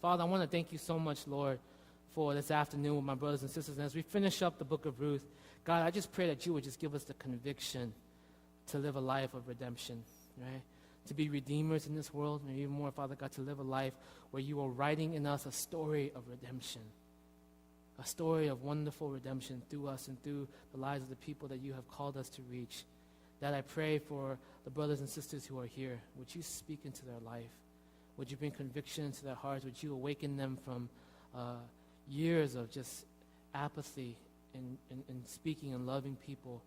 Father, I want to thank you so much, Lord, for this afternoon with my brothers and sisters. And as we finish up the book of Ruth, God, I just pray that you would just give us the conviction to live a life of redemption, right? To be redeemers in this world, and even more, Father God, to live a life where you are writing in us a story of redemption, a story of wonderful redemption through us and through the lives of the people that you have called us to reach. That I pray for the brothers and sisters who are here. Would you speak into their life? Would you bring conviction into their hearts? Would you awaken them from years of just apathy in speaking and loving people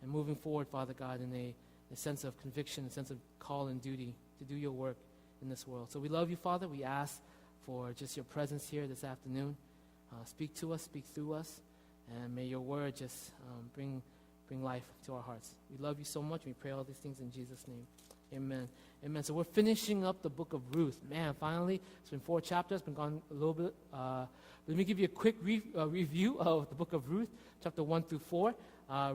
and moving forward, Father God, in a sense of conviction, a sense of call and duty to do your work in this world. So we love you, Father. We ask for just your presence here this afternoon. Speak to us, speak through us, and may your word just bring life to our hearts. We love you so much. We pray all these things in Jesus' name. Amen. Amen. So we're finishing up the book of Ruth. Man, finally, it's been 4 chapters. It's been gone a little bit. Let me give you a quick review of the book of Ruth, chapter 1 through 4.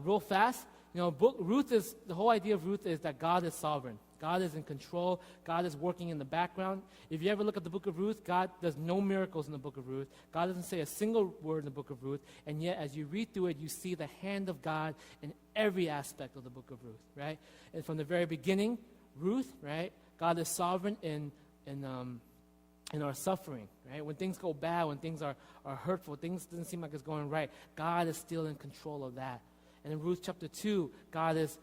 Real fast. You know, the whole idea of Ruth is that God is sovereign. God is in control. God is working in the background. If you ever look at the book of Ruth, God does no miracles in the book of Ruth. God doesn't say a single word in the book of Ruth. And yet, as you read through it, you see the hand of God in every aspect of the book of Ruth, right? And from the very beginning, Ruth, right? God is sovereign in our suffering, right? When things go bad, when things are hurtful, things doesn't seem like it's going right, God is still in control of that. And in Ruth chapter 2, God is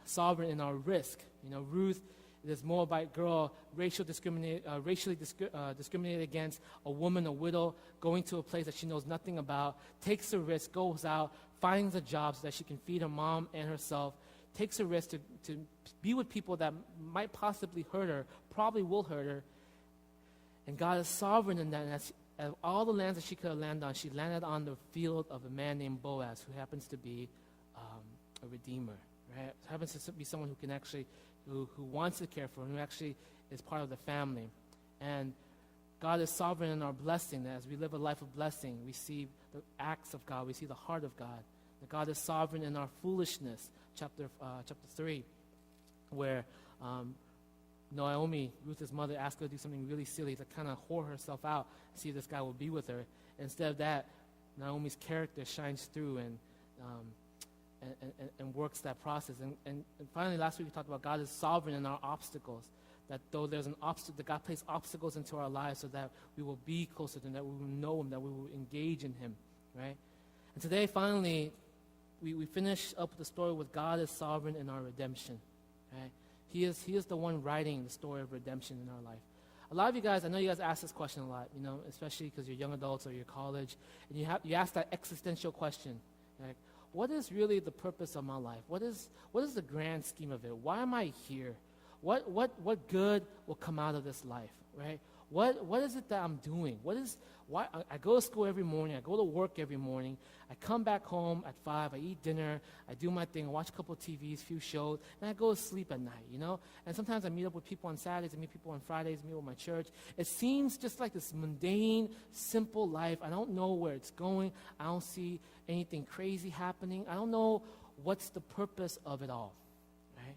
sovereign in our risk. You know, Ruth, this Moabite girl, racially discriminated against, a woman, a widow, going to a place that she knows nothing about, takes a risk, goes out, finds a job so that she can feed her mom and herself, takes a risk to be with people that might possibly hurt her, probably will hurt her. And God is sovereign in that. And as all the lands that she could have landed on, she landed on the field of a man named Boaz, who happens to be a redeemer, right? Happens to be someone who can actually, who wants to care for her, who actually is part of the family. And God is sovereign in our blessing. That as we live a life of blessing, we see the acts of God, we see the heart of God. That God is sovereign in our foolishness, chapter 3, where Naomi, Ruth's mother, asked her to do something really silly to kind of whore herself out, see if this guy will be with her. Instead of that, Naomi's character shines through and works that process. And finally, last week we talked about God is sovereign in our obstacles. That though there's an obstacle, that God placed obstacles into our lives so that we will be closer to Him, that we will know Him, that we will engage in Him, right? And today, finally, we finish up the story with God is sovereign in our redemption, right? He is the one writing the story of redemption in our life. A lot of you guys, I know you guys ask this question a lot, you know, especially because you're young adults or you're college, and you ask that existential question, like, what is really the purpose of my life? What is the grand scheme of it? Why am I here? What good will come out of this life, right? What is it that I'm doing? Why I go to school every morning, I go to work every morning, I come back home at 5, I eat dinner, I do my thing, I watch a couple of TVs, few shows, and I go to sleep at night, you know? And sometimes I meet up with people on Saturdays, I meet people on Fridays, meet with my church. It seems just like this mundane, simple life. I don't know where it's going. I don't see anything crazy happening. I don't know what's the purpose of it all, right?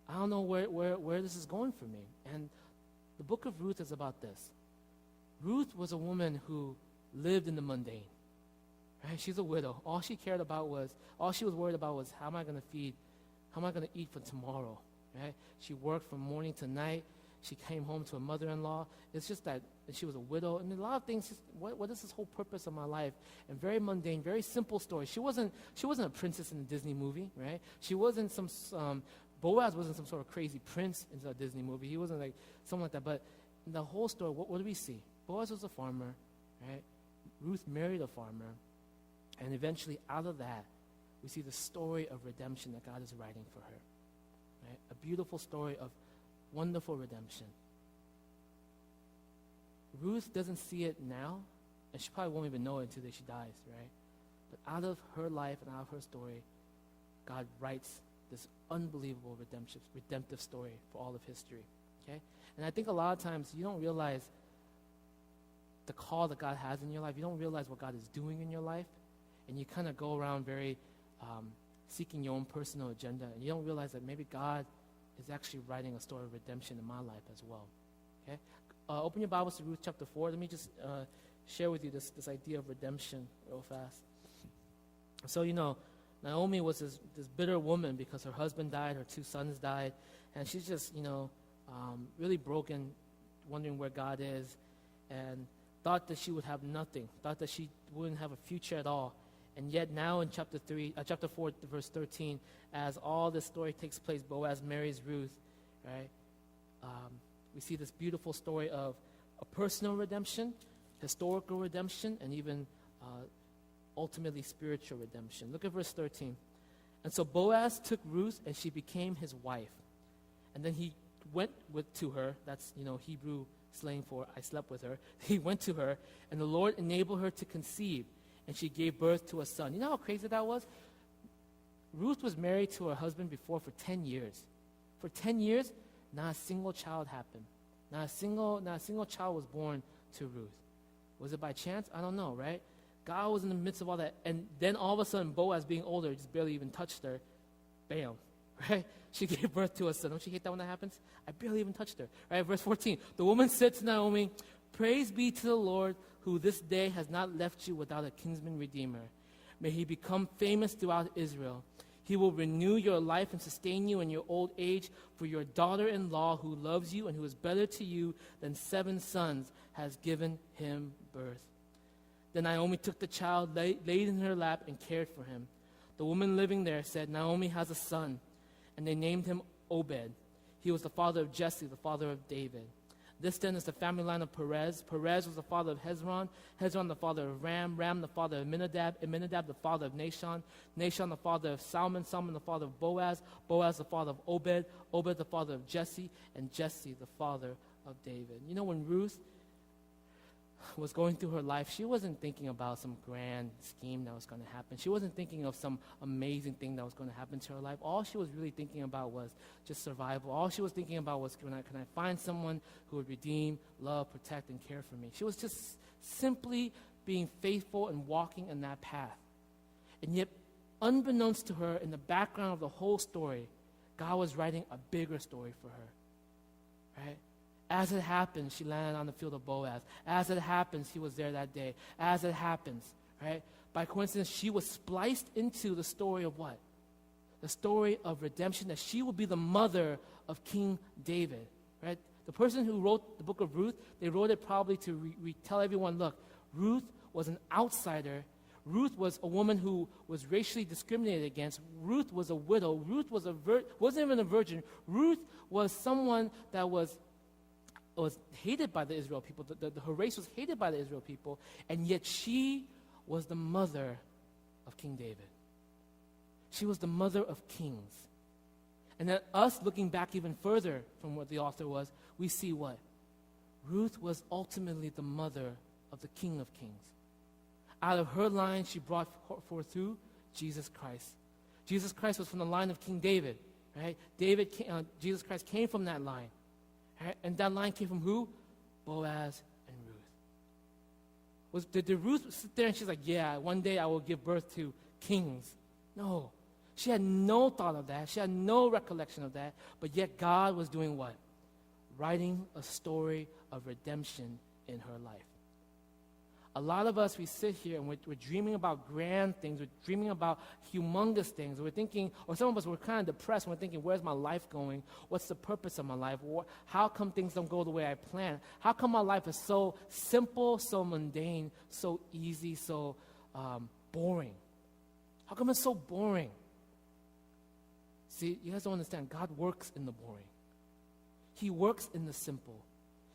I don't know where this is going for me. And the book of Ruth is about this. Ruth was a woman who lived in the mundane. Right? She's a widow. All she was worried about was, how am I going to eat for tomorrow? Right? She worked from morning to night. She came home to a mother-in-law. It's just that she was a widow. And a lot of things, what is this whole purpose of my life? And very mundane, very simple story. She wasn't a princess in a Disney movie, right? She wasn't Boaz wasn't some sort of crazy prince in a Disney movie. He wasn't like someone like that. But in the whole story, what do we see? Boaz was a farmer, right? Ruth married a farmer. And eventually, out of that, we see the story of redemption that God is writing for her, right? A beautiful story of wonderful redemption. Ruth doesn't see it now, and she probably won't even know it until she dies, right? But out of her life and out of her story, God writes this unbelievable redemptive story for all of history, okay? And I think a lot of times you don't realize the call that God has in your life. You don't realize what God is doing in your life, and you kind of go around very seeking your own personal agenda, and you don't realize that maybe God is actually writing a story of redemption in my life as well, okay? open your Bibles to Ruth chapter 4. Let me just share with you this idea of redemption real fast. So, Naomi was this bitter woman because her husband died, her 2 sons died, and she's just, really broken, wondering where God is, and thought that she would have nothing, thought that she wouldn't have a future at all. And yet now in chapter 4, verse 13, as all this story takes place, Boaz marries Ruth, right? We see this beautiful story of a personal redemption, historical redemption, and even ultimately spiritual redemption. Look at verse 13. And so Boaz took Ruth, and she became his wife. And then he went to her. That's, Hebrew slang for I slept with her. He went to her, and the Lord enabled her to conceive, and she gave birth to a son. You know how crazy that was? Ruth was married to her husband before for 10 years. For 10 years, not a single child happened. Not a single child was born to Ruth. Was it by chance? I don't know, right? God was in the midst of all that. And then all of a sudden, Boaz, being older, just barely even touched her. Bam, right? She gave birth to a son. Don't you hate that when that happens? I barely even touched her. Right, verse 14. The woman said to Naomi, "Praise be to the Lord, who this day has not left you without a kinsman redeemer. May he become famous throughout Israel. He will renew your life and sustain you in your old age, for your daughter-in-law, who loves you and who is better to you than 7 sons, has given him birth." Then Naomi took the child, laid in her lap, and cared for him. The woman living there said, "Naomi has a son," and they named him Obed. He was the father of Jesse, the father of David. This then is the family line of Perez. Perez was the father of Hezron. Hezron the father of Ram. Ram the father of Amminadab. Amminadab the father of Nahshon. Nahshon the father of Salmon. Salmon the father of Boaz. Boaz the father of Obed. Obed the father of Jesse. And Jesse the father of David. When Ruth was going through her life, she wasn't thinking about some grand scheme that was going to happen. She wasn't thinking of some amazing thing that was going to happen to her life. All she was really thinking about was just survival. All she was thinking about was, can I find someone who would redeem, love, protect, and care for me? She was just simply being faithful and walking in that path. And yet, unbeknownst to her, in the background of the whole story, God was writing a bigger story for her, right? As it happens, she landed on the field of Boaz. As it happens, he was there that day. As it happens, right? By coincidence, she was spliced into the story of what? The story of redemption, that she will be the mother of King David, right? The person who wrote the book of Ruth, they wrote it probably to tell everyone, look, Ruth was an outsider. Ruth was a woman who was racially discriminated against. Ruth was a widow. Ruth was wasn't even a virgin. Ruth was someone that was hated by the Israel people. Her race was hated by the Israel people, and yet she was the mother of King David. She was the mother of kings. And then us looking back even further from what the author was, we see what? Ruth was ultimately the mother of the King of Kings. Out of her line, she brought forth through Jesus Christ. Jesus Christ was from the line of King David, right? Jesus Christ came from that line. Right? And that line came from who? Boaz and Ruth. Did Ruth sit there and she's like, yeah, one day I will give birth to kings? No. She had no thought of that. She had no recollection of that. But yet God was doing what? Writing a story of redemption in her life. A lot of us, we sit here and we're dreaming about grand things. We're dreaming about humongous things. We're thinking, or some of us, we're kind of depressed. We're thinking, where's my life going? What's the purpose of my life? How come things don't go the way I plan? How come my life is so simple, so mundane, so easy, so boring? How come it's so boring? See, you guys don't understand. God works in the boring. He works in the simple.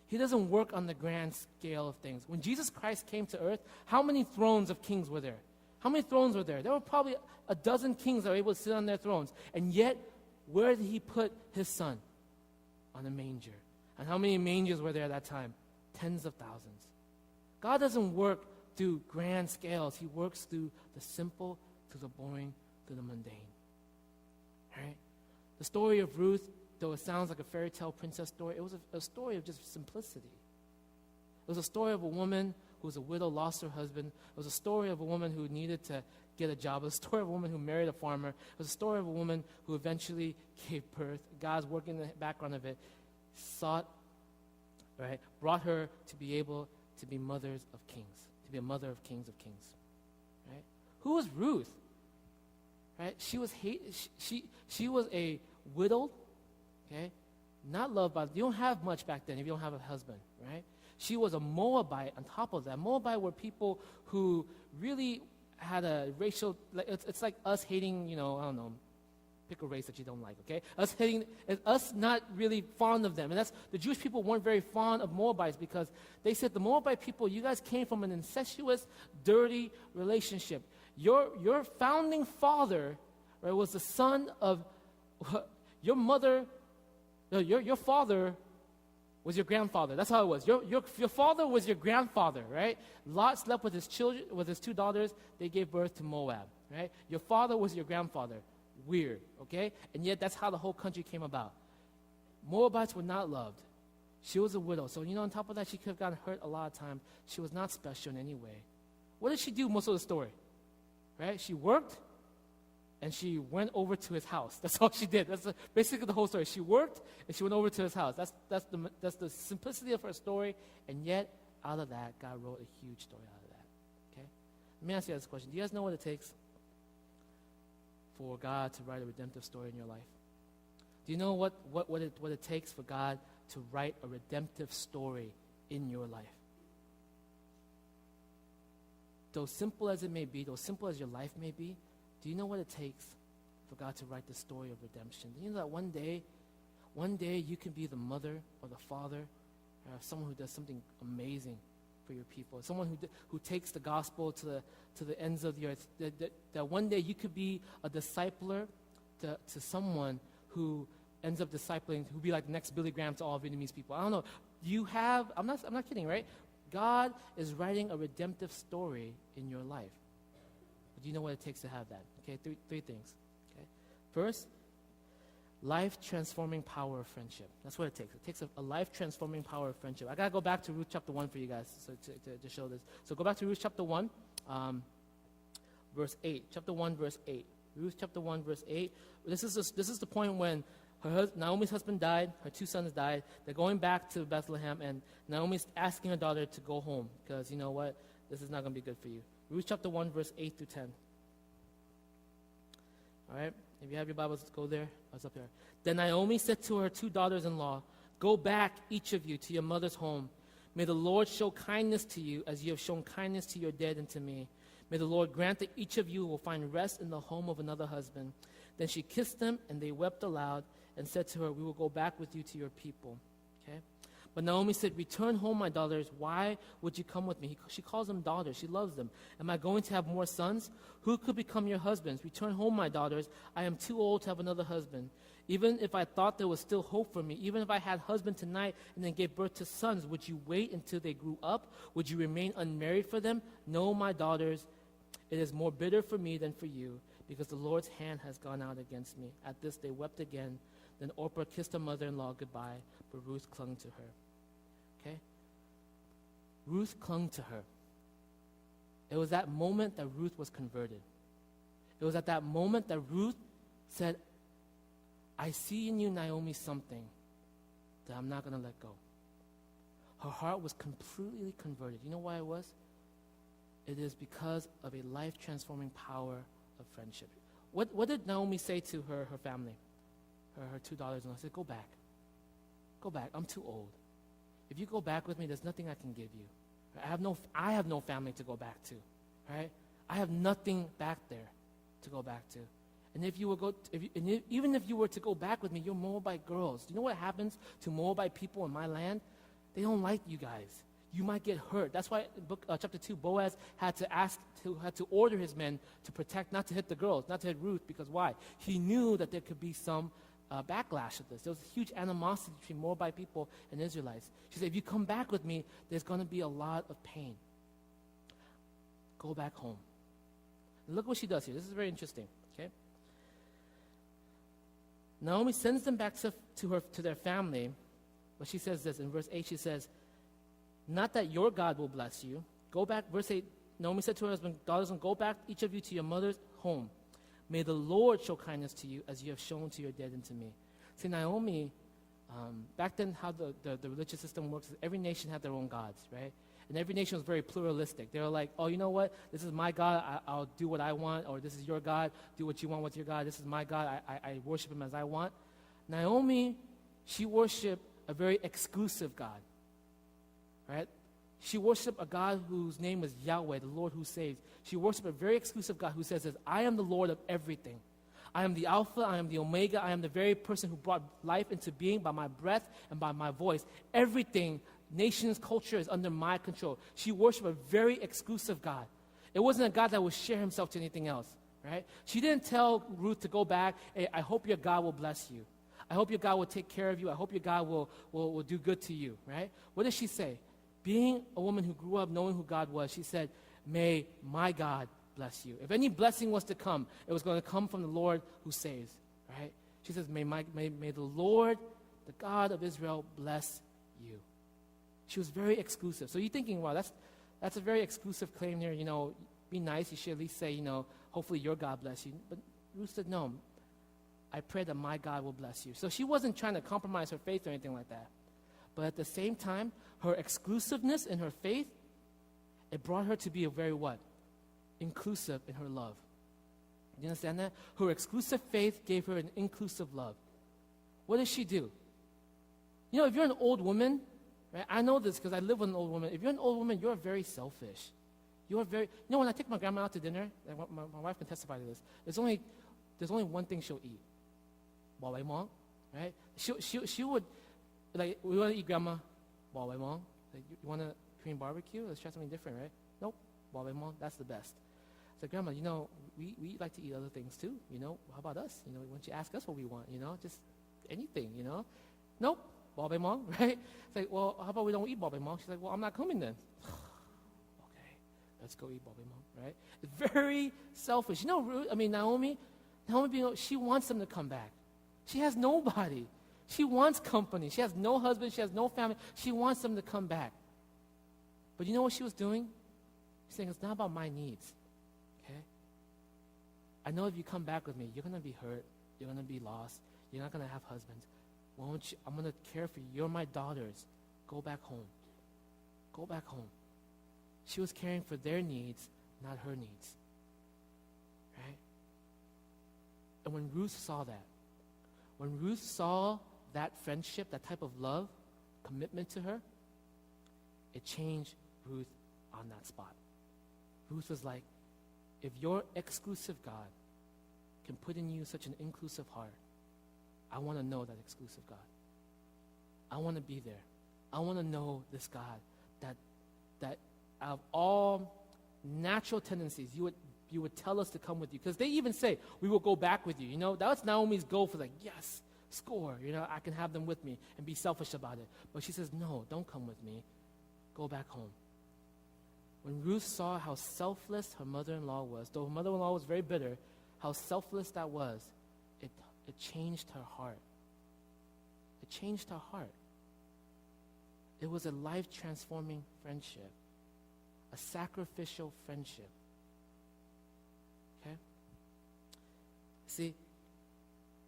He doesn't work on the grand scale of things. When Jesus Christ came to earth, how many thrones of kings were there? How many thrones were there? There were probably a dozen kings that were able to sit on their thrones. And yet, where did he put his son? On a manger. And how many mangers were there at that time? Tens of thousands. God doesn't work through grand scales. He works through the simple, through the boring, through the mundane. Right? The story of Ruth, though it sounds like a fairy tale princess story, it was a story of just simplicity. It was a story of a woman who was a widow, lost her husband. It was a story of a woman who needed to get a job. It was a story of a woman who married a farmer. It was a story of a woman who eventually gave birth. God's working in the background of it, sought right, brought her to be able to be mothers of kings, to be a mother of kings, right? Who was Ruth? Right? She was she was a widow, okay? Not loved by, you don't have much back then if you don't have a husband, right? She was a Moabite on top of that. Moabite were people who really had a racial, it's like us hating, I don't know, pick a race that you don't like, okay? Us not really fond of them. And that's, the Jewish people weren't very fond of Moabites because they said, the Moabite people, you guys came from an incestuous, dirty relationship. Your founding father, right, was the son of your mother, no, your father was your grandfather. That's how it was. Your father was your grandfather, right? Lot slept with his children, with his two daughters. They gave birth to Moab, right? Your father was your grandfather. Weird, okay? And yet that's how the whole country came about. Moabites were not loved. She was a widow. So, on top of that, she could have gotten hurt a lot of times. She was not special in any way. What did she do most of the story? Right? She worked, and she went over to his house. That's all she did. That's basically the whole story. She worked, and she went over to his house. That's the simplicity of her story, and yet, out of that, God wrote a huge story out of that. Okay? Let me ask you this question. Do you guys know what it takes for God to write a redemptive story in your life? Do you know what it takes for God to write a redemptive story in your life? Though simple as it may be, though simple as your life may be, do you know what it takes for God to write the story of redemption? Do you know that one day you can be the mother or the father of someone who does something amazing for your people, someone who takes the gospel to the ends of the earth, that one day you could be a discipler to someone who ends up discipling, who be like the next Billy Graham to all Vietnamese people. I don't know. I'm not kidding, right? God is writing a redemptive story in your life. But do you know what it takes to have that? Okay, three things. Okay, first, life-transforming power of friendship. That's what it takes. It takes a life-transforming power of friendship. I gotta go back to Ruth chapter 1 for you guys to show this. So go back to Ruth chapter 1, verse 8. Chapter 1, verse 8. Ruth chapter 1, verse 8. This is the point when Naomi's husband died, her two sons died. They're going back to Bethlehem, and Naomi's asking her daughter to go home because, you know what, this is not going to be good for you. Ruth chapter 1, verse 8 through 10. All right? If you have your Bibles, go there. Oh, it's up here. Then Naomi said to her two daughters-in-law, "Go back, each of you, to your mother's home. May the Lord show kindness to you as you have shown kindness to your dead and to me. May the Lord grant that each of you will find rest in the home of another husband." Then she kissed them, and they wept aloud and said to her, "We will go back with you to your people." Okay? But Naomi said, "Return home, my daughters. Why would you come with me?" She calls them daughters. She loves them. "Am I going to have more sons? Who could become your husbands? Return home, my daughters. I am too old to have another husband. Even if I thought there was still hope for me, even if I had husband tonight and then gave birth to sons, would you wait until they grew up? Would you remain unmarried for them? No, my daughters, it is more bitter for me than for you, because the Lord's hand has gone out against me." At this they wept again. Then Orpah kissed her mother-in-law goodbye, but Ruth clung to her. Okay? Ruth clung to her. It was that moment that Ruth was converted. It was at that moment that Ruth said, "I see in you, Naomi, something that I'm not going to let go." Her heart was completely converted. You know why it was? It is because of a life-transforming power of friendship. What did Naomi say to her family? Her two daughters-in-law said, "Go back. Go back. I'm too old. If you go back with me, there's nothing I can give you. I have no family to go back to. Right? I have nothing back there to go back to. And even if you were to go back with me, you're Moabite girls. Do you know what happens to Moabite people in my land? They don't like you guys. You might get hurt." That's why in chapter 2, Boaz had to order his men to protect, not to hit the girls, not to hit Ruth, because why? He knew that there could be some backlash of this. There was huge animosity between Moabite people and Israelites. She said, "If you come back with me, there's going to be a lot of pain. Go back home." And look what she does here. This is very interesting. Okay? Naomi sends them back to their family, but she says this in verse 8. She says, "Not that your God will bless you." Go back, verse 8. Naomi said to her husband, "Daughters, go back, each of you, to your mother's home. May the Lord show kindness to you as you have shown to your dead and to me." See, Naomi Back then, how the religious system works is every nation had their own gods, right? And every nation was very pluralistic. They were like, oh, you know what? This is my God. I'll do what I want. Or this is your God. Do what you want with your God. This is my God. I worship him as I want. Naomi, she worshiped a very exclusive God, right? She worshiped a God whose name was Yahweh, the Lord who saves. She worshiped a very exclusive God who says, I am the Lord of everything. I am the Alpha, I am the Omega, I am the very person who brought life into being by my breath and by my voice. Everything, nations, culture is under my control. She worshiped a very exclusive God. It wasn't a God that would share himself to anything else, right? She didn't tell Ruth to go back, hey, I hope your God will bless you. I hope your God will take care of you. I hope your God will do good to you, right? What did she say? Being a woman who grew up knowing who God was, she said, may my God bless you. If any blessing was to come, it was going to come from the Lord who saves, right? She says, may the Lord, the God of Israel, bless you. She was very exclusive. So you're thinking, wow, that's a very exclusive claim here. Be nice. You should at least say, hopefully your God bless you. But Ruth said, no, I pray that my God will bless you. So she wasn't trying to compromise her faith or anything like that. But at the same time, her exclusiveness in her faith, it brought her to be a very what? Inclusive in her love. Do you understand that? Her exclusive faith gave her an inclusive love. What does she do? If you're an old woman, right? I know this because I live with an old woman. If you're an old woman, you're very selfish. You're very, when I take my grandma out to dinner, and my wife can testify to this, there's only one thing she'll eat. Bawai mong, right? She would, like, we want to eat grandma, bawai mong. Like, you want a Korean barbecue? Let's try something different, right? Nope, bawai mong, that's the best. I said, Grandma, we like to eat other things too, how about us? Why don't you ask us what we want, just anything, Nope, bawai mong, right? It's like, well, how about we don't eat bawai mong? She's like, well, I'm not coming then. Okay, let's go eat bawai mong, right? It's very selfish. Naomi, she wants them to come back. She has nobody. She wants company. She has no husband. She has no family. She wants them to come back. But you know what she was doing? She's saying, it's not about my needs. Okay? I know if you come back with me, you're going to be hurt. You're going to be lost. You're not going to have husbands. I'm going to care for you. You're my daughters. Go back home. Go back home. She was caring for their needs, not her needs. Right? And when Ruth saw that friendship, that type of love, commitment to her, it changed Ruth on that spot. Ruth was like, if your exclusive God can put in you such an inclusive heart, I want to know that exclusive God. I want to be there. I want to know this God that out of all natural tendencies, you would tell us to come with you. Because they even say, we will go back with you. That was Naomi's goal for yes, score. I can have them with me and be selfish about it. But she says, no, don't come with me. Go back home. When Ruth saw how selfless her mother-in-law was, though her mother-in-law was very bitter, how selfless that was, it changed her heart. It changed her heart. It was a life-transforming friendship, a sacrificial friendship. Okay? See,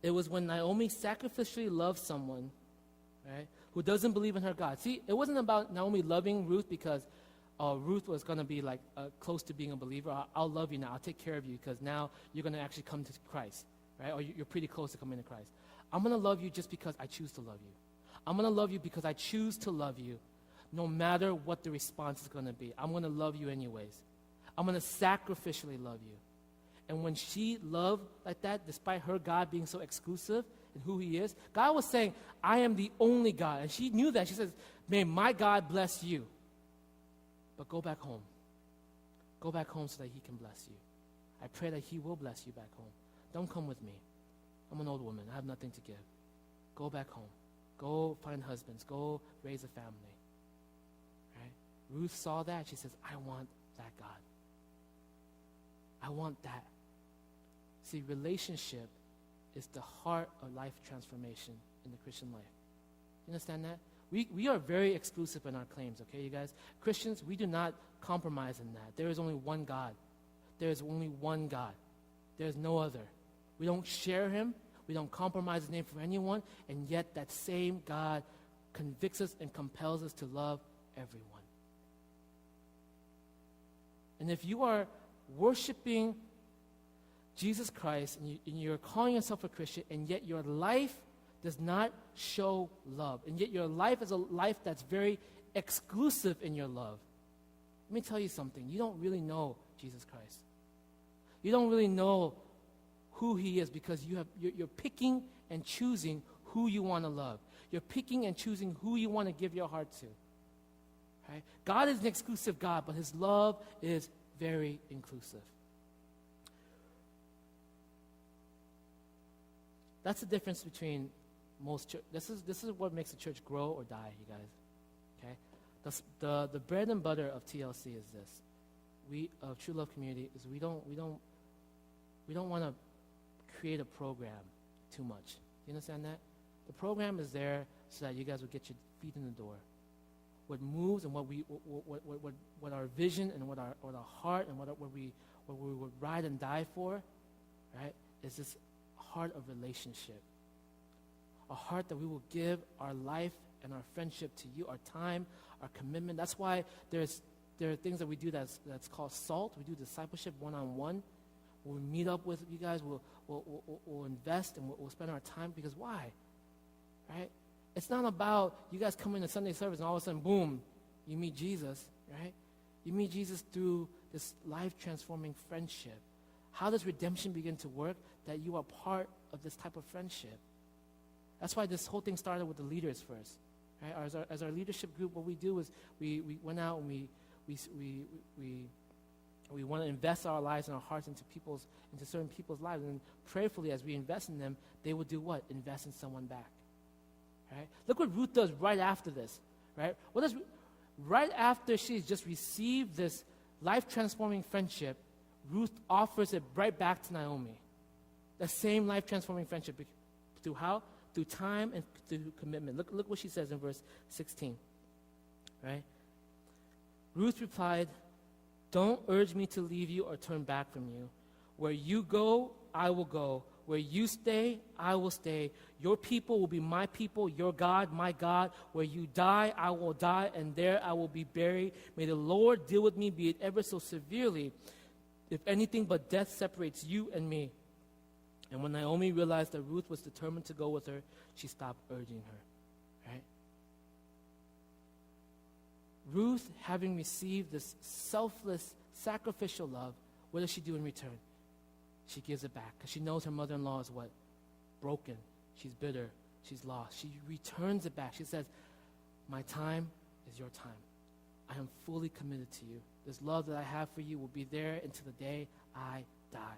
it was when Naomi sacrificially loved someone, right, who doesn't believe in her God. See, it wasn't about Naomi loving Ruth because Ruth was going to be close to being a believer. I'll love you now. I'll take care of you because now you're going to actually come to Christ, right? Or you're pretty close to coming to Christ. I'm going to love you just because I choose to love you. I'm going to love you because I choose to love you no matter what the response is going to be. I'm going to love you anyways. I'm going to sacrificially love you. And when she loved like that, despite her God being so exclusive in who he is, God was saying, I am the only God. And she knew that. She says, may my God bless you. But go back home. Go back home so that he can bless you. I pray that he will bless you back home. Don't come with me. I'm an old woman. I have nothing to give. Go back home. Go find husbands. Go raise a family. Right? Ruth saw that. She says, I want that God. I want that. See, relationship is the heart of life transformation in the Christian life. You understand that? We are very exclusive in our claims, okay, you guys? Christians, we do not compromise in that. There is only one God. There is only one God. There is no other. We don't share him. We don't compromise his name for anyone. And yet that same God convicts us and compels us to love everyone. And if you are worshiping Jesus Christ and you're calling yourself a Christian, and yet your life does not show love, and yet your life is a life that's very exclusive in your love, let me tell you something. You don't really know Jesus Christ. You don't really know who he is, because you're picking and choosing who you want to love. You're picking and choosing who you want to give your heart to. Right? God is an exclusive God, but his love is very inclusive. That's the difference between most church. This is what makes a church grow or die, you guys. Okay? The bread and butter of TLC is this. We of True Love Community is we don't want to create a program too much. You understand that? The program is there so that you guys will get your feet in the door. What moves and what our vision and what our heart and what we would ride and die for, right, is this heart of relationship. A heart that we will give our life and our friendship to you, our time, our commitment. That's why there are things that we do that's called SALT. We do discipleship one-on-one. When we meet up with you guys, we'll invest and we'll spend our time, because why? Right? It's not about you guys coming to Sunday service and all of a sudden, boom, you meet Jesus, right? You meet Jesus through this life-transforming friendship. How does redemption begin to work? That you are part of this type of friendship. That's why this whole thing started with the leaders first. Right? As our leadership group, what we do is we went out and we want to invest our lives and our hearts into certain people's lives. And prayerfully, as we invest in them, they will do what? Invest in someone back. Right? Look what Ruth does right after this. Right? Right after she's just received this life-transforming friendship, Ruth offers it right back to Naomi. The same life-transforming friendship. Through how? Through time and through commitment. Look what she says in verse 16. Right? Ruth replied, "Don't urge me to leave you or turn back from you. Where you go, I will go. Where you stay, I will stay. Your people will be my people, your God, my God. Where you die, I will die, and there I will be buried. May the Lord deal with me, be it ever so severely, if anything but death separates you and me." And when Naomi realized that Ruth was determined to go with her, she stopped urging her. Right? Ruth, having received this selfless, sacrificial love, what does she do in return? She gives it back, because she knows her mother-in-law is what? Broken. She's bitter. She's lost. She returns it back. She says, "My time is your time. I am fully committed to you. This love that I have for you will be there until the day I die."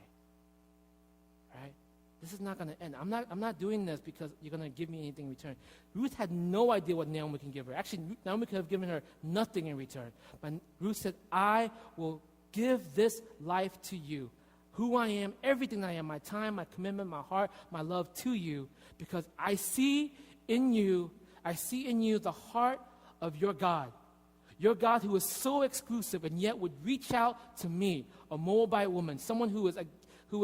Right? This is not going to end. I'm not doing this because you're going to give me anything in return. Ruth had no idea what Naomi can give her. Actually, Naomi could have given her nothing in return. But Ruth said, "I will give this life to you. Who I am, everything that I am, my time, my commitment, my heart, my love to you, because I see in you the heart of your God. Your God who is so exclusive and yet would reach out to me, a Moabite woman, someone who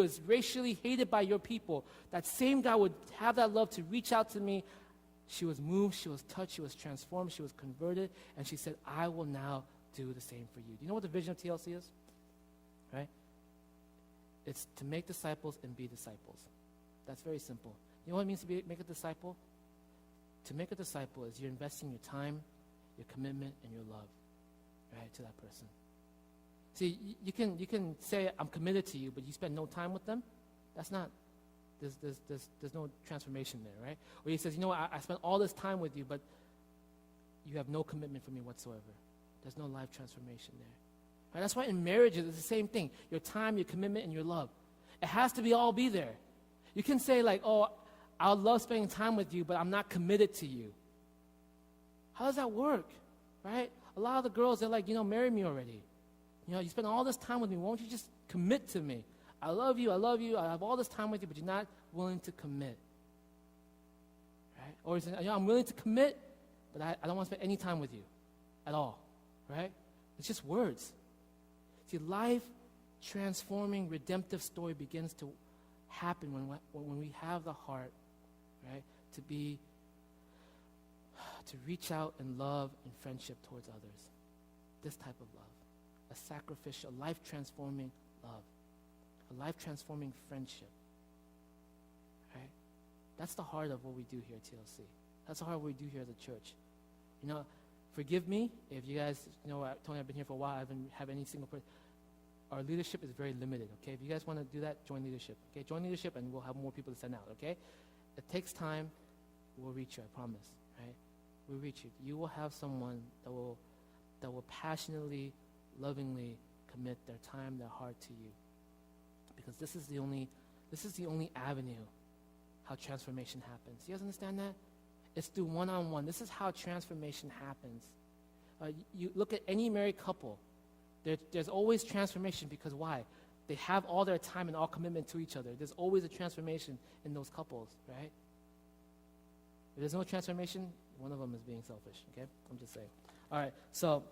is racially hated by your people. That same God would have that love to reach out to me." She was moved, she was touched, she was transformed, she was converted, and she said, "I will now do the same for you." Do you know what the vision of TLC is? Right? It's to make disciples and be disciples. That's very simple. You know what it means to make a disciple? To make a disciple is you're investing your time, your commitment, and your love, right, to that person. See, you can say, "I'm committed to you," but you spend no time with them. That's not. There's no transformation there, right? Or he says, "You know what? I spent all this time with you, but you have no commitment for me whatsoever." There's no life transformation there. Right? That's why in marriages it's the same thing. Your time, your commitment, and your love. It has to all be there. You can say like, "Oh, I love spending time with you, but I'm not committed to you." How does that work? Right? A lot of the girls, they're like, "Marry me already. You spend all this time with me. Won't you just commit to me? I love you. I have all this time with you, but you're not willing to commit." Right? Or you say, "I'm willing to commit, but I don't want to spend any time with you at all." Right? It's just words. See, life-transforming, redemptive story begins to happen when we have the heart, right, to reach out in love and friendship towards others. This type of love. A sacrificial, life-transforming love. A life-transforming friendship. Right? That's the heart of what we do here at TLC. That's the heart of what we do here as a church. You know, forgive me if you guys, Tony, I've been here for a while, I haven't had any single person. Our leadership is very limited, okay? If you guys want to do that, join leadership, okay? Join leadership and we'll have more people to send out, okay? It takes time. We'll reach you, I promise, right? We'll reach you. You will have someone that will passionately, lovingly commit their time, their heart to you. Because this is the only avenue how transformation happens. You guys understand that? It's through one-on-one. This is how transformation happens. You look at any married couple. There's always transformation because why? They have all their time and all commitment to each other. There's always a transformation in those couples, right? If there's no transformation, one of them is being selfish, okay? I'm just saying. All right, so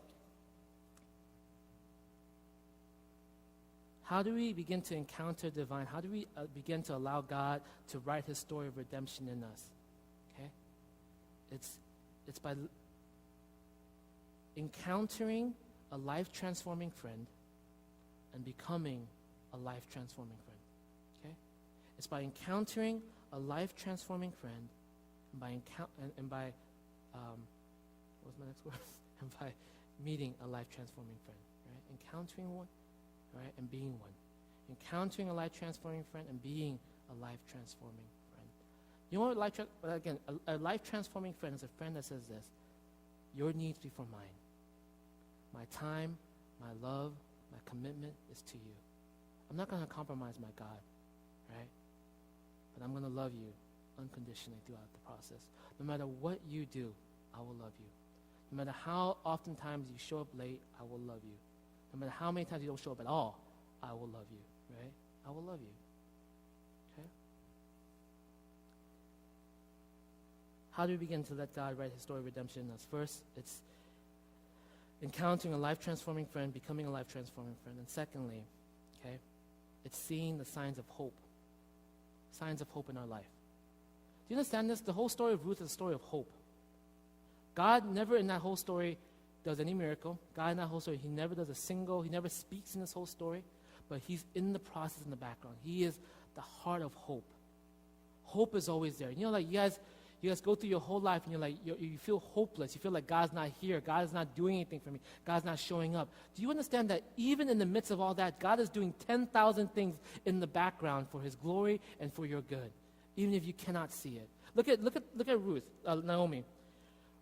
how do we begin to encounter divine? How do we begin to allow God to write his story of redemption in us? Okay? It's by encountering a life-transforming friend and becoming a life-transforming friend. Okay? It's by encountering a life-transforming friend and by what was my next word? And by meeting a life-transforming friend. Right? Encountering one, right, and being one. Encountering a life-transforming friend and being a life-transforming friend. You know what a life-transforming friend is a friend that says this: your needs before mine. My time, my love, my commitment is to you. I'm not going to compromise my God, right? But I'm going to love you unconditionally throughout the process. No matter what you do, I will love you. No matter how oftentimes you show up late, I will love you. No matter how many times you don't show up at all, I will love you, right? I will love you, okay? How do we begin to let God write his story of redemption in us? First, it's encountering a life-transforming friend, becoming a life-transforming friend. And secondly, okay, it's seeing the signs of hope. Signs of hope in our life. Do you understand this? The whole story of Ruth is a story of hope. God never in that whole story does any miracle. God in that whole story, he never speaks in this whole story, but he's in the process in the background. He is the heart of hope. Hope is always there. You know, like you guys go through your whole life and you're like, you feel hopeless. You feel like God's not here. God is not doing anything for me. God's not showing up. Do you understand that even in the midst of all that, God is doing 10,000 things in the background for his glory and for your good, even if you cannot see it? Look at Ruth, Naomi.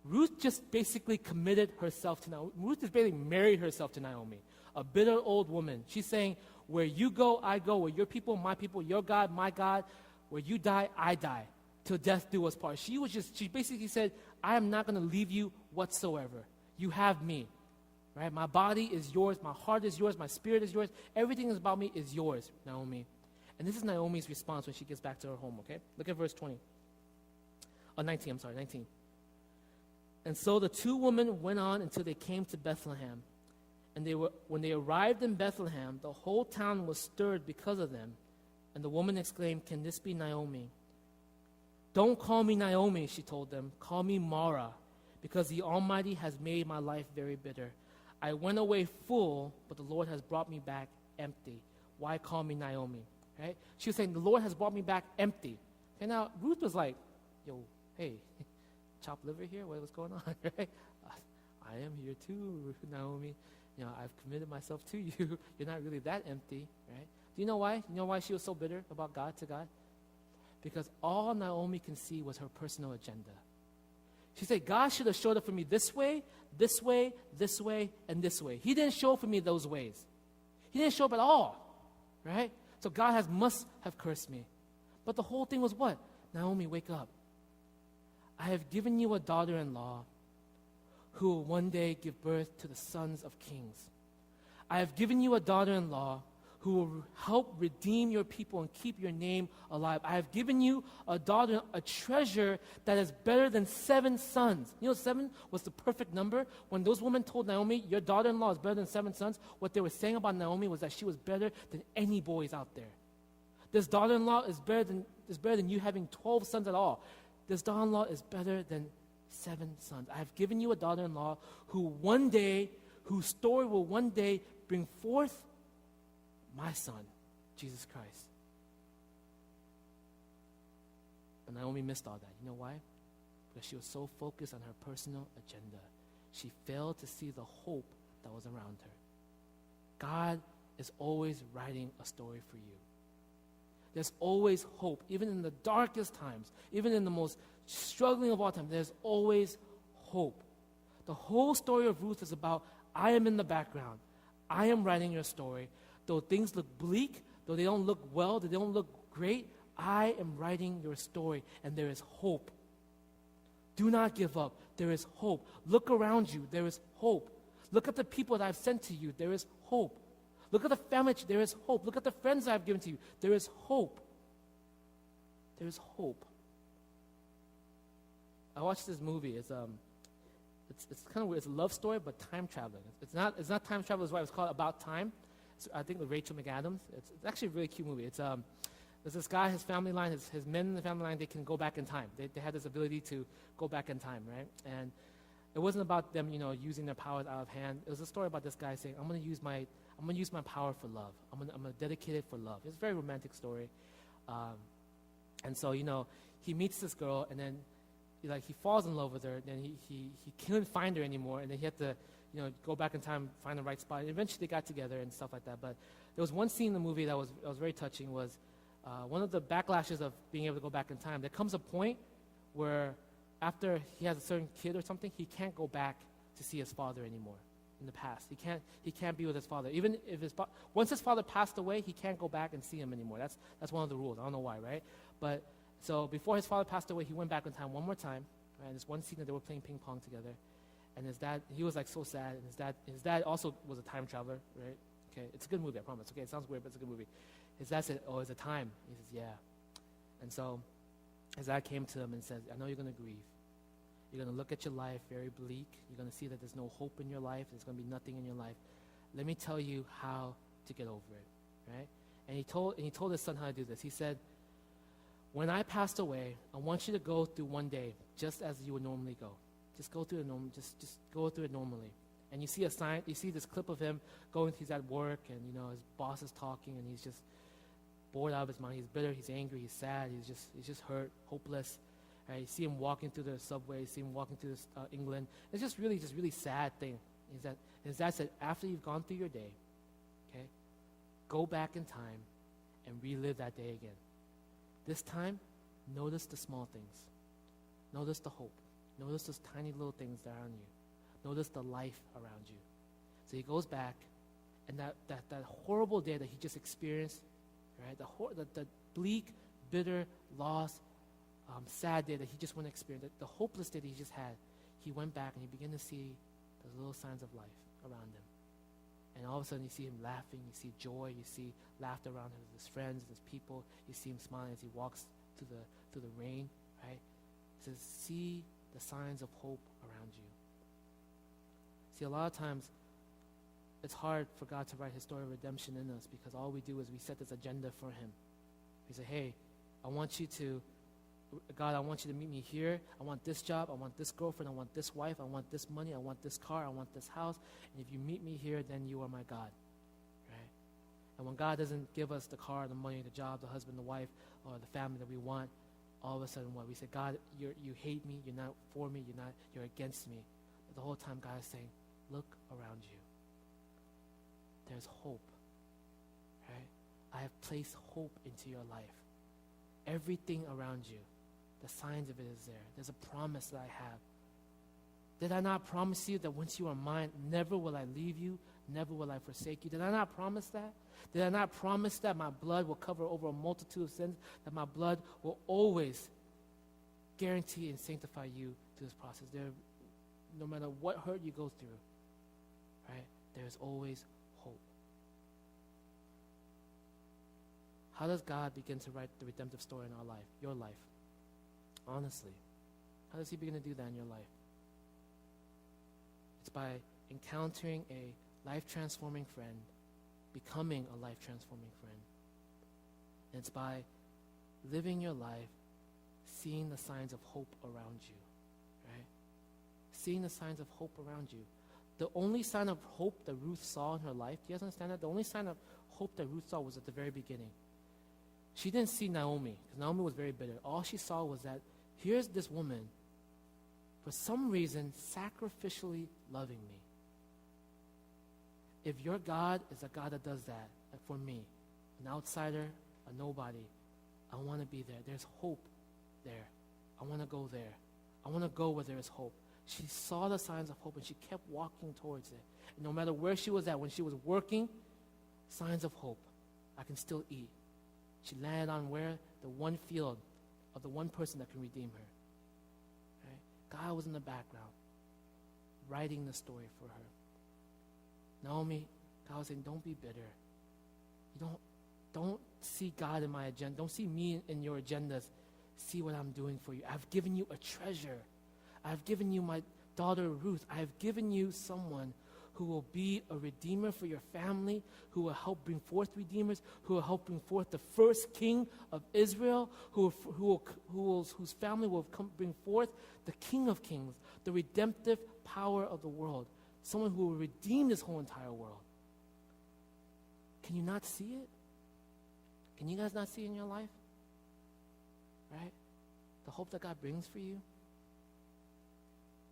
Ruth just basically committed herself to Naomi. Ruth just basically married herself to Naomi, a bitter old woman. She's saying, where you go, I go. Where your people, my people, your God, my God. Where you die, I die. Till death do us part. She basically said, I am not going to leave you whatsoever. You have me, right? My body is yours. My heart is yours. My spirit is yours. Everything about me is yours, Naomi. And this is Naomi's response when she gets back to her home, okay? Look at verse 19. And so the two women went on until they came to Bethlehem. And when they arrived in Bethlehem, the whole town was stirred because of them. And the woman exclaimed, can this be Naomi? Don't call me Naomi, she told them. Call me Mara, because the Almighty has made my life very bitter. I went away full, but the Lord has brought me back empty. Why call me Naomi? Right? She was saying, the Lord has brought me back empty. And now Ruth was like, yo, hey, chopped liver here? What's going on? Right? I am here too, Naomi. I've committed myself to you. You're not really that empty, right? Do you know why? You know why she was so bitter about God? Because all Naomi can see was her personal agenda. She said, God should have showed up for me this way, this way, this way, and this way. He didn't show up for me those ways. He didn't show up at all, right? So God must have cursed me. But the whole thing was what? Naomi, wake up. I have given you a daughter-in-law who will one day give birth to the sons of kings. I have given you a daughter-in-law who will help redeem your people and keep your name alive. I have given you a daughter, a treasure that is better than 7 sons. You know, 7 was the perfect number. When those women told Naomi, your daughter-in-law is better than 7 sons, what they were saying about Naomi was that she was better than any boys out there. This daughter-in-law is better than you having 12 sons at all. This daughter-in-law is better than 7 sons. I have given you a daughter-in-law whose story will one day bring forth my son, Jesus Christ. But Naomi missed all that. You know why? Because she was so focused on her personal agenda. She failed to see the hope that was around her. God is always writing a story for you. There's always hope. Even in the darkest times, even in the most struggling of all time, there's always hope. The whole story of Ruth is about, I am in the background. I am writing your story. Though things look bleak, though they don't look well, though they don't look great, I am writing your story, and there is hope. Do not give up. There is hope. Look around you. There is hope. Look at the people that I've sent to you. There is hope. Look at the family. There is hope. Look at the friends I've given to you. There is hope. There is hope. I watched this movie. It's kind of weird. It's a love story, but time traveling. It's not time travel. Is why it's called About Time. I think with Rachel McAdams. It's actually a really cute movie. There's this guy, his family line, his men in the family line, they can go back in time. They have this ability to go back in time, right? And it wasn't about them, using their powers out of hand. It was a story about this guy saying, I'm gonna use my power for love. I'm gonna dedicate it for love. It's a very romantic story. And so, he meets this girl, and then he falls in love with her. Then he couldn't find her anymore, and then he had to go back in time, find the right spot. And eventually they got together and stuff like that. But there was one scene in the movie that was very touching. Was one of the backlashes of being able to go back in time. There comes a point where after he has a certain kid or something, he can't go back to see his father anymore in the past. He can't be with his father. Even if once his father passed away, he can't go back and see him anymore. That's one of the rules. I don't know why, right? But so before his father passed away, he went back in time one more time. Right? And this one scene that they were playing ping pong together. And his dad, he was so sad. And his dad also was a time traveler, right? Okay, it's a good movie, I promise. Okay, it sounds weird, but it's a good movie. His dad said, "Oh, is it time?" He says, "Yeah." And so his dad came to him and said, "I know you're going to grieve. You're going to look at your life very bleak. You're going to see that there's no hope in your life. There's going to be nothing in your life. Let me tell you how to get over it." Right? And he told his son how to do this. He said, "When I passed away, I want you to go through one day just as you would normally go. Just go through it just go through it normally." And you see you see this clip of him he's at work, and his boss is talking, and he's just bored out of his mind. He's bitter, he's angry, he's sad, he's just hurt, hopeless. Right? You see him walking through the subway, you see him walking through England. It's just really sad thing. His dad said, after you've gone through your day, okay, go back in time and relive that day again. This time, notice the small things. Notice the hope. Notice those tiny little things that are around you. Notice the life around you. So he goes back, and that horrible day that he just experienced, right? The bleak, bitter, lost, sad day that he just went to experience, the hopeless day that he just had, he went back and he began to see those little signs of life around him. And all of a sudden you see him laughing, you see joy, you see laughter around him with his friends, his people. You see him smiling as he walks through the rain, right? He says, see the signs of hope around you. See, a lot of times it's hard for God to write his story of redemption in us because all we do is we set this agenda for him. We say, hey, God, I want you to meet me here. I want this job. I want this girlfriend. I want this wife. I want this money. I want this car. I want this house. And if you meet me here, then you are my God. Right? And when God doesn't give us the car, the money, the job, the husband, the wife, or the family that we want, all of a sudden what? We say, God, you hate me. You're not for me. You're against me. But the whole time God is saying, look around you. There's hope. Right? I have placed hope into your life. Everything around you, the signs of it is there. There's a promise that I have. Did I not promise you that once you are mine, never will I leave you, never will I forsake you? Did I not promise that? Did I not promise that my blood will cover over a multitude of sins, that my blood will always guarantee and sanctify you through this process? No matter what hurt you go through, right, there's always hope. How does God begin to write the redemptive story in our life, your life? Honestly, how does he begin to do that in your life? It's by encountering a life-transforming friend, becoming a life-transforming friend. And it's by living your life, seeing the signs of hope around you, right? Seeing the signs of hope around you. The only sign of hope that Ruth saw in her life, do you guys understand that? The only sign of hope that Ruth saw was at the very beginning. She didn't see Naomi, because Naomi was very bitter. All she saw was that here's this woman, for some reason, sacrificially loving me. If your God is a God that does that, like for me, an outsider, a nobody, I want to be there. There's hope there. I want to go there. I want to go where there is hope. She saw the signs of hope and she kept walking towards it. And no matter where she was at, when she was working, signs of hope. I can still eat. She landed on where? The one field of the one person that can redeem her. Right? God was in the background, writing the story for her. Naomi, God was saying, don't be bitter. You don't see God in my agenda. Don't see me in your agendas. See what I'm doing for you. I've given you a treasure. I've given you my daughter Ruth. I have given you someone who will be a redeemer for your family, who will help bring forth redeemers, who will help bring forth the first king of Israel, whose family will bring forth the King of Kings, the redemptive power of the world, someone who will redeem this whole entire world. Can you not see it? Can you guys not see it in your life? Right? The hope that God brings for you?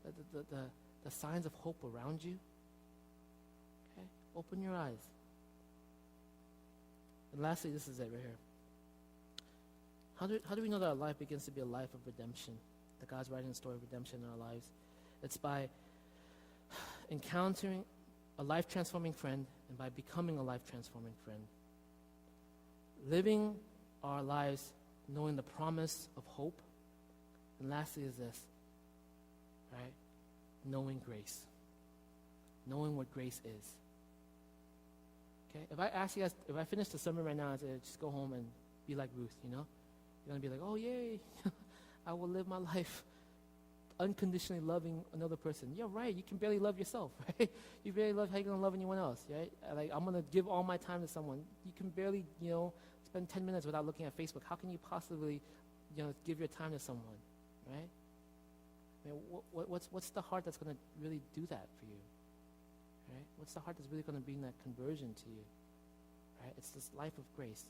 The signs of hope around you? Okay? Open your eyes. And lastly, this is it right here. How do we know that our life begins to be a life of redemption? That God's writing a story of redemption in our lives? It's by encountering a life-transforming friend and by becoming a life-transforming friend. Living our lives knowing the promise of hope. And lastly is this, right? Knowing grace. Knowing what grace is. Okay? If I ask you guys, if I finish the sermon right now and say, just go home and be like Ruth, you know? You're going to be like, oh, yay. I will live my life unconditionally loving another person. You're right. You can barely love yourself, right? You barely love how you're going to love anyone else, right? Like, I'm going to give all my time to someone. You can barely, spend 10 minutes without looking at Facebook. How can you possibly, give your time to someone, right? I mean, what's the heart that's going to really do that for you, right? What's the heart that's really going to bring that conversion to you, right? It's this life of grace.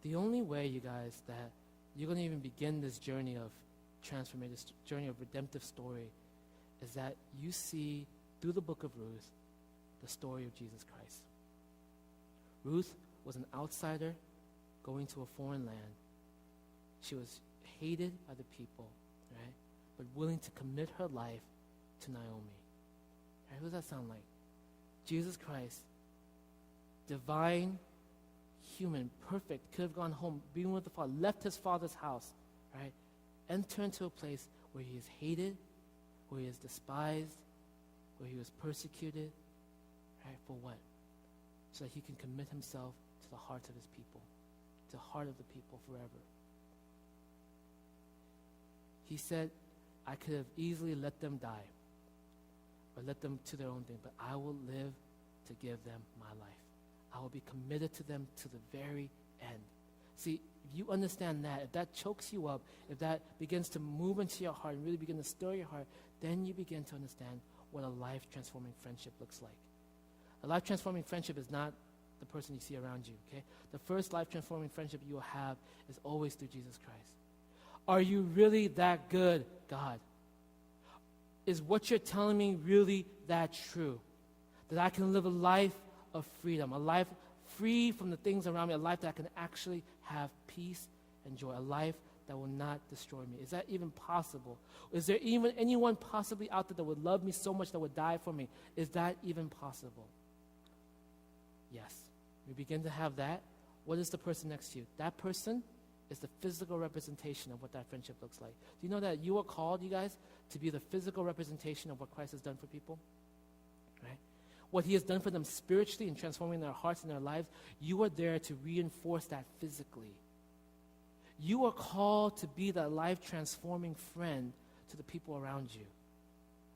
The only way, you guys, that you're going to even begin this journey of transformation, this journey of redemptive story, is that you see, through the book of Ruth, the story of Jesus Christ. Ruth was an outsider going to a foreign land. She was hated by the people, right? But willing to commit her life to Naomi. Right? Who does that sound like? Jesus Christ, divine, human, perfect, could have gone home, being with the Father, left his Father's house, right? Enter into a place where he is hated, where he is despised, where he was persecuted, right? For what? So that he can commit himself to the hearts of his people, to the heart of the people forever. He said, I could have easily let them die or let them to their own thing, but I will live to give them my life. I will be committed to them to the very end. See, if you understand that, if that chokes you up, if that begins to move into your heart and really begin to stir your heart, then you begin to understand what a life-transforming friendship looks like. A life-transforming friendship is not the person you see around you, okay? The first life-transforming friendship you will have is always through Jesus Christ. Are you really that good, God? Is what you're telling me really that true? That I can live a life of freedom, a life free from the things around me, a life that I can actually have peace and joy, a life that will not destroy me. Is that even possible? Is there even anyone possibly out there that would love me so much that would die for me? Is that even possible? Yes. We begin to have that. What is the person next to you? That person is the physical representation of what that friendship looks like. Do you know that you are called, you guys, to be the physical representation of what Christ has done for people? Right? What he has done for them spiritually and transforming their hearts and their lives, you are there to reinforce that physically. You are called to be that life-transforming friend to the people around you.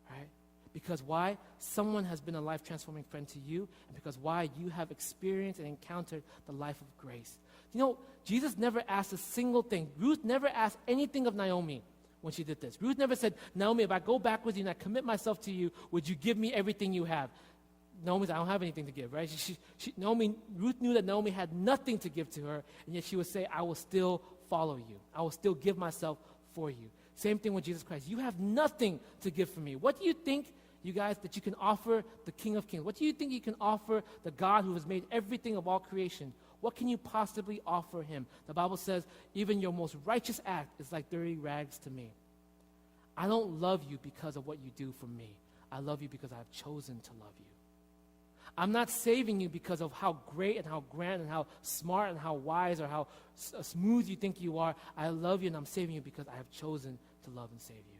Right? Because why? Someone has been a life-transforming friend to you, and because why? You have experienced and encountered the life of grace. You know, Jesus never asked a single thing. Ruth never asked anything of Naomi when she did this. Ruth never said, Naomi, if I go back with you and I commit myself to you, would you give me everything you have? Naomi said, I don't have anything to give, right? Ruth knew that Naomi had nothing to give to her, and yet she would say, I will still follow you. I will still give myself for you. Same thing with Jesus Christ. You have nothing to give for me. What do you think, you guys, that you can offer the King of Kings? What do you think you can offer the God who has made everything of all creation? What can you possibly offer him? The Bible says, even your most righteous act is like dirty rags to me. I don't love you because of what you do for me. I love you because I've chosen to love you. I'm not saving you because of how great and how grand and how smart and how wise or how smooth you think you are. I love you and I'm saving you because I have chosen to love and save you.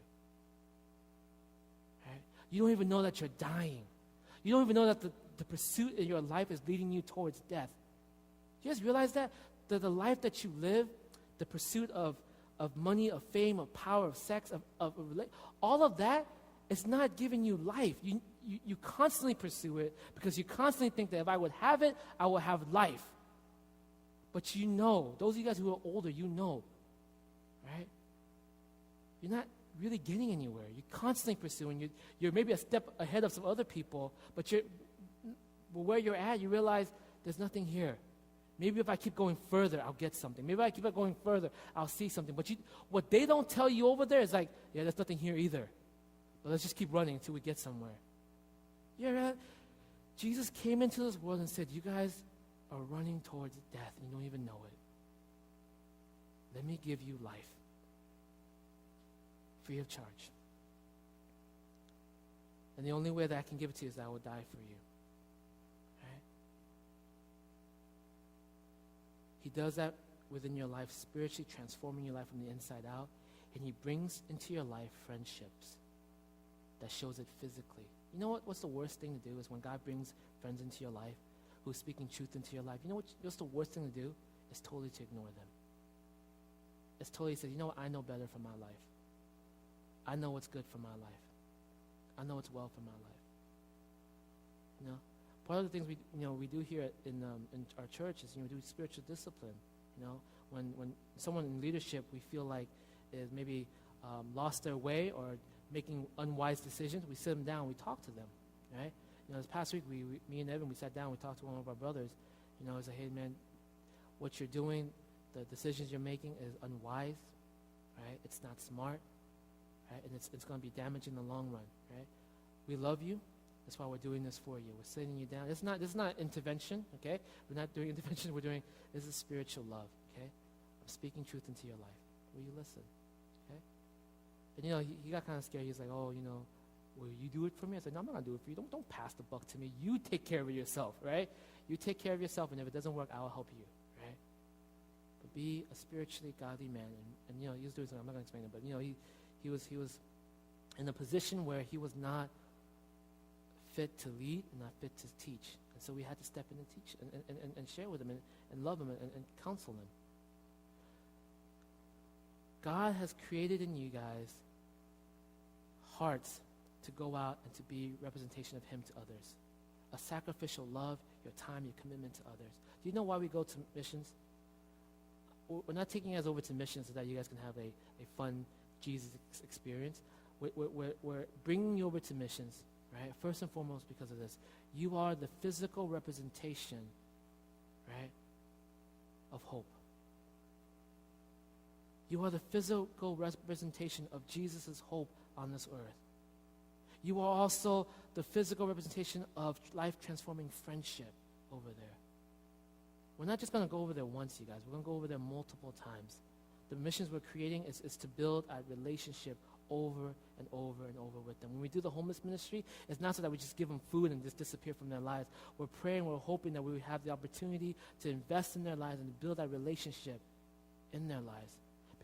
Right? You don't even know that you're dying. You don't even know that the pursuit in your life is leading you towards death. Do you guys realize that? That the life that you live, the pursuit of money, of fame, of power, of sex, all of that is not giving you life. You constantly pursue it because you constantly think that if I would have it, I will have life. But you know, those of you guys who are older, you know, right? You're not really getting anywhere. You're constantly pursuing. You're maybe a step ahead of some other people, but where you're at, you realize there's nothing here. Maybe if I keep going further, I'll get something. Maybe if I keep going further, I'll see something. But what they don't tell you over there is like, yeah, there's nothing here either. But let's just keep running until we get somewhere. Yeah, right? Jesus came into this world and said, you guys are running towards death and you don't even know it. Let me give you life. Free of charge. And the only way that I can give it to you is that I will die for you. Right? He does that within your life, spiritually transforming your life from the inside out. And he brings into your life friendships that shows it physically. You know what's the worst thing to do is when God brings friends into your life who's speaking truth into your life. You know what's the worst thing to do? Is totally to ignore them. It's totally to say, you know what, I know better for my life. I know what's good for my life. I know what's well for my life. You know, part of the things we do here in our church is we do spiritual discipline. You know, when someone in leadership we feel like is maybe lost their way or making unwise decisions, we sit them down, we talk to them, right? You know, this past week, me and Evan, we sat down, we talked to one of our brothers. You know, I was like, hey, man, what you're doing, the decisions you're making is unwise, right? It's not smart, right? And it's going to be damaging in the long run, right? We love you. That's why we're doing this for you. We're sitting you down. This is not intervention, okay? We're not doing intervention. This is spiritual love, okay? I'm speaking truth into your life. Will you listen? And, you know, he got kind of scared. He's like, oh, you know, will you do it for me? I said, no, I'm not going to do it for you. Don't pass the buck to me. You take care of yourself, right? You take care of yourself, and if it doesn't work, I will help you, right? But be a spiritually godly man. And you know, he was doing something. I'm not going to explain it, but, you know, he was in a position where he was not fit to lead and not fit to teach. And so we had to step in and teach and share with him and love him and counsel him. God has created in you guys hearts to go out and to be representation of him to others. A sacrificial love, your time, your commitment to others. Do you know why we go to missions? We're not taking you guys over to missions so that you guys can have a fun Jesus experience. We're bringing you over to missions, right? First and foremost because of this. You are the physical representation, right, of hope. You are the physical representation of Jesus' hope on this earth. You are also the physical representation of life-transforming friendship over there. We're not just going to go over there once, you guys. We're going to go over there multiple times. The missions we're creating is to build a relationship over and over and over with them. When we do the homeless ministry, it's not so that we just give them food and just disappear from their lives. We're praying, we're hoping that we would have the opportunity to invest in their lives and build that relationship in their lives.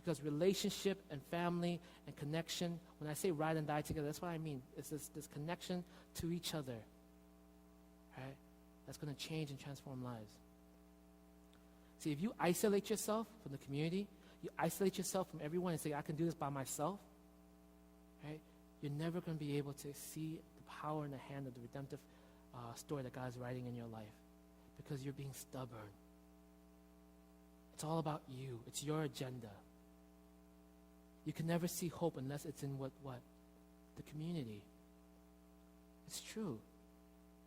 Because relationship and family and connection, when I say ride and die together, that's what I mean. It's this connection to each other, right? That's going to change and transform lives. See, if you isolate yourself from the community, you isolate yourself from everyone and say, I can do this by myself, right? You're never going to be able to see the power in the hand of the redemptive story that God is writing in your life because you're being stubborn. It's all about you. It's your agenda. You can never see hope unless it's in what? The community. It's true,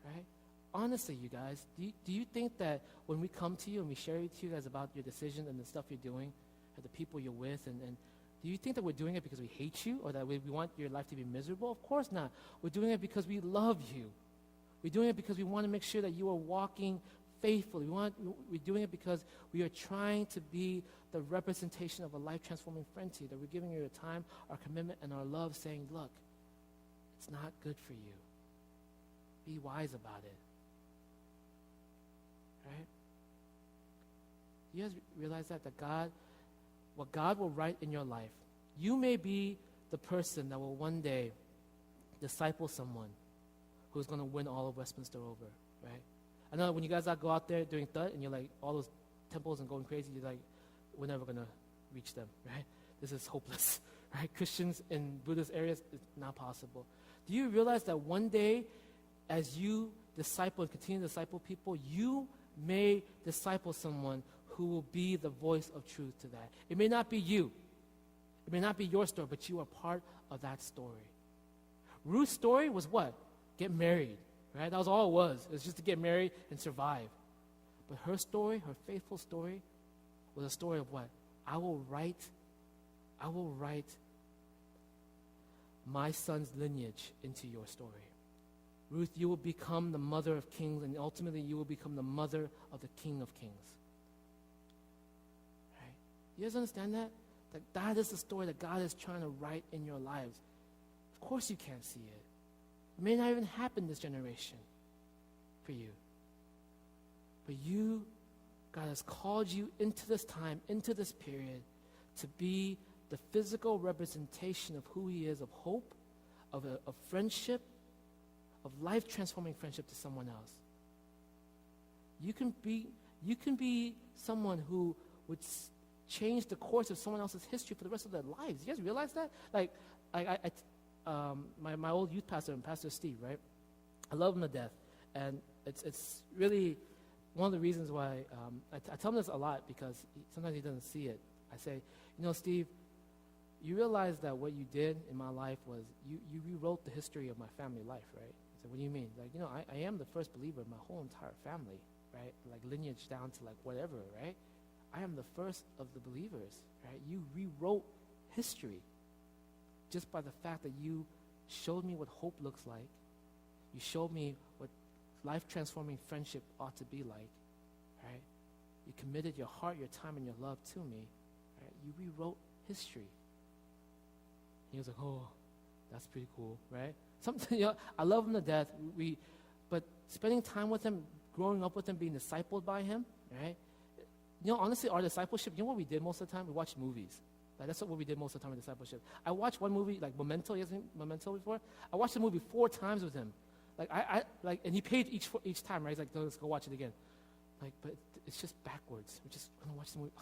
right? Honestly, you guys, do you think that when we come to you and we share with you guys about your decisions and the stuff you're doing, and the people you're with, and do you think that we're doing it because we hate you or that we want your life to be miserable? Of course not. We're doing it because we love you. We're doing it because we want to make sure that you are walking faithfully. We're doing it because we are trying to be the representation of a life-transforming friend to you, that we're giving you your time, our commitment, and our love, saying, look, it's not good for you. Be wise about it. Right? You guys realize that what God will write in your life, you may be the person that will one day disciple someone who's going to win all of Westminster over, right? I know when you guys go out there doing thud and you're like, all those temples and going crazy, you're like, we're never going to reach them, right? This is hopeless, right? Christians in Buddhist areas, it's not possible. Do you realize that one day, as you disciple and continue to disciple people, you may disciple someone who will be the voice of truth to that? It may not be you. It may not be your story, but you are part of that story. Ruth's story was what? Get married, right? That was all it was. It was just to get married and survive. But her story, her faithful story, was a story of what? I will write my son's lineage into your story. Ruth, you will become the mother of kings, and ultimately you will become the mother of the King of Kings. Right? You guys understand that? That is the story that God is trying to write in your lives. Of course you can't see it. It may not even happen this generation for you. But God has called you into this time, into this period, to be the physical representation of who He is, of hope, of friendship, of life-transforming friendship to someone else. You can be someone who would change the course of someone else's history for the rest of their lives. You guys realize that? My old youth pastor, Pastor Steve, right? I love him to death, and it's really one of the reasons why I tell him this a lot, because sometimes he doesn't see it. I say, Steve, you realize that what you did in my life was you rewrote the history of my family life, right? I said, what do you mean? I am the first believer in my whole entire family, right? Like lineage down to like whatever, right? I am the first of the believers, right? You rewrote history just by the fact that you showed me what hope looks like. You showed me what life-transforming friendship ought to be like, right? You committed your heart, your time, and your love to me, right? You rewrote history. He was like, oh, that's pretty cool, right? I love him to death. But spending time with him, growing up with him, being discipled by him, right? Honestly, our discipleship, what we did most of the time? We watched movies. That's what we did most of the time in discipleship. I watched one movie, like Memento. You guys seen Memento before? I watched the movie 4 times with him. And he paid each time, right? He's like, let's go watch it again. But it's just backwards. We're just going to watch the movie,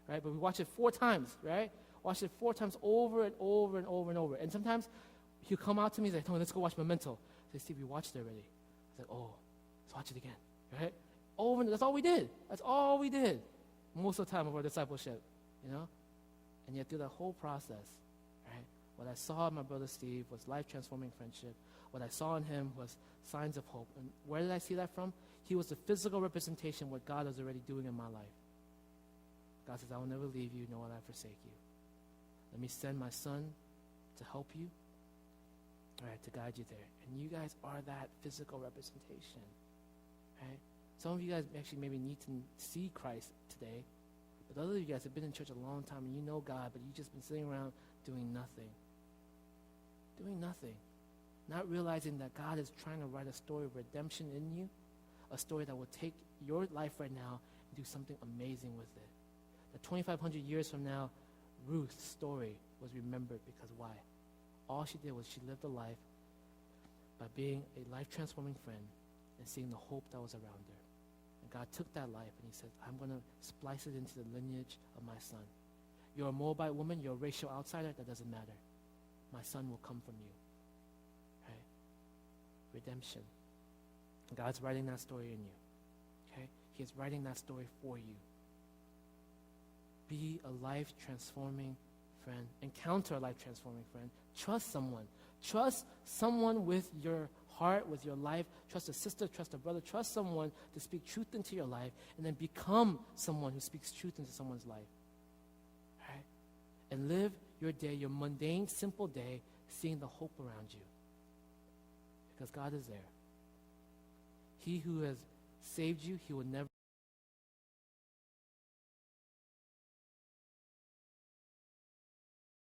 right? But we watch it 4 times, right? Watch it 4 times over and over and over and over. And sometimes he'll come out to me, he's like, let's go watch Memento. I say, Steve, we watched it already. I was like, oh, let's watch it again, right? Over and that's all we did. That's all we did most of the time of our discipleship, And yet through that whole process, right, what I saw in my brother Steve was life-transforming friendship. What I saw in him was signs of hope. And where did I see that from? He was the physical representation of what God was already doing in my life. God says, I will never leave you, nor will I forsake you. Let me send my son to help you, all right, to guide you there. And you guys are that physical representation, right? Some of you guys actually maybe need to see Christ today. But others of you guys have been in church a long time and you know God, but you've just been sitting around doing nothing. Doing nothing. Not realizing that God is trying to write a story of redemption in you, a story that will take your life right now and do something amazing with it. That 2,500 years from now, Ruth's story was remembered because why? All she did was she lived a life by being a life-transforming friend and seeing the hope that was around her. And God took that life and He said, I'm going to splice it into the lineage of my son. You're a Moabite woman, you're a racial outsider, that doesn't matter. My son will come from you. Right? redemption. God's writing that story in you. Okay? He is writing that story for you. Be a life-transforming friend. Encounter a life-transforming friend. Trust someone. Trust someone with your heart, with your life. Trust a sister, trust a brother. Trust someone to speak truth into your life, and then become someone who speaks truth into someone's life. Right? And live your day, your mundane, simple day, seeing the hope around you. Because God is there. He who has saved you, he will never